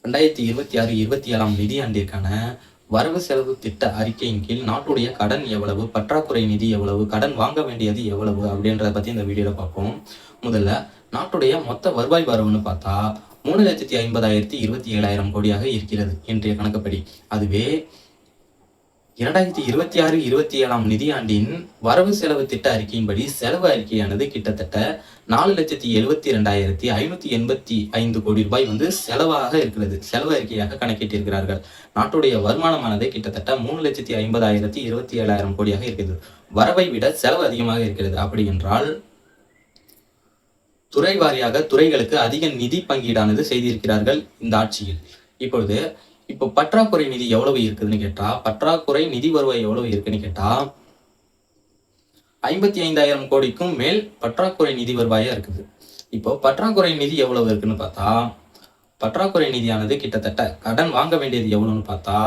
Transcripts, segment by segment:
2026-27 நிதியாண்டிற்கான வரவு செலவு திட்ட அறிக்கையின் கீழ் நாட்டுடைய கடன் எவ்வளவு, பற்றாக்குறை நிதி எவ்வளவு, கடன் வாங்க வேண்டியது எவ்வளவு அப்படின்றத பற்றி இந்த வீடியோவில் பார்ப்போம். முதல்ல நாட்டுடைய மொத்த வருவாய் வரவுன்னு பார்த்தா 3,50,27,000 கோடியாக இருக்கிறது இன்றைய கணக்குப்படி. அதுவே 2026-27 நிதியாண்டின் வரவு செலவு திட்ட அறிக்கையின்படி செலவு அறிக்கையானது கிட்டத்தட்ட 4,72,585 கோடி ரூபாய் செலவாக இருக்கிறது. செலவு அறிக்கையாக கணக்கிட்டிருக்கிறார்கள். நாட்டுடைய வருமானமானது கிட்டத்தட்ட 3,50,27,000 கோடியாக இருக்கிறது. வரவை விட செலவு அதிகமாக இருக்கிறது. அப்படி என்றால் துறை வாரியாக துறைகளுக்கு அதிக நிதி பங்கீடானது செய்திருக்கிறார்கள் இந்த ஆட்சியில். இப்போ பற்றாக்குறை நிதி எவ்வளவு இருக்குதுன்னு கேட்டா, பற்றாக்குறை நிதி வருவாய் எவ்வளவு இருக்குன்னு கேட்டா 55,000 கோடிக்கும் மேல் பற்றாக்குறை நிதி வருவாயா இருக்குது. இப்போ பற்றாக்குறை நிதி எவ்வளவு இருக்குன்னு பார்த்தா, பற்றாக்குறை நிதியானது கிட்டத்தட்ட கடன் வாங்க வேண்டியது எவ்வளவுன்னு பார்த்தா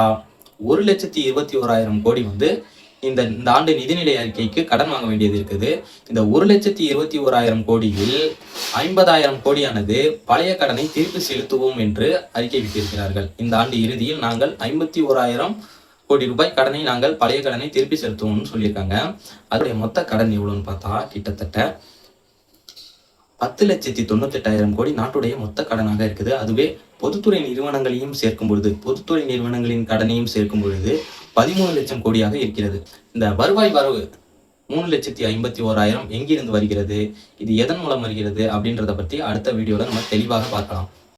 1,21,000 கோடி இந்த ஆண்டு நிதிநிலை அறிக்கைக்கு கடன் வாங்க வேண்டியது இருக்குது. இந்த 1,21,000 கோடியில் 50,000 கோடியானது பழைய கடனை திருப்பி செலுத்துவோம் என்று அறிக்கை விட்டிருக்கிறார்கள். இந்த ஆண்டு இறுதியில் நாங்கள் 51,000 கோடி ரூபாய் கடனை நாங்கள் பழைய கடனை திருப்பி செலுத்துவோம்னு சொல்லியிருக்காங்க. அதோடைய மொத்த கடன் எவ்வளவுன்னு பார்த்தா கிட்டத்தட்ட 10,98,000 கோடி நாட்டுடைய மொத்த கடனாக இருக்குது. அதுவே பொதுத்துறை நிறுவனங்களையும் சேர்க்கும் பொழுது, பொதுத்துறை நிறுவனங்களின் கடனையும் சேர்க்கும் பொழுது 13 லட்சம் கோடியாக இருக்கிறது. இந்த வருவாய் வரவு 3,51,000 எங்கிருந்து வருகிறது, இது எதன் மூலம் வருகிறது அப்படின்றத பற்றி அடுத்த வீடியோல நம்ம தெளிவாக பார்க்கலாம்.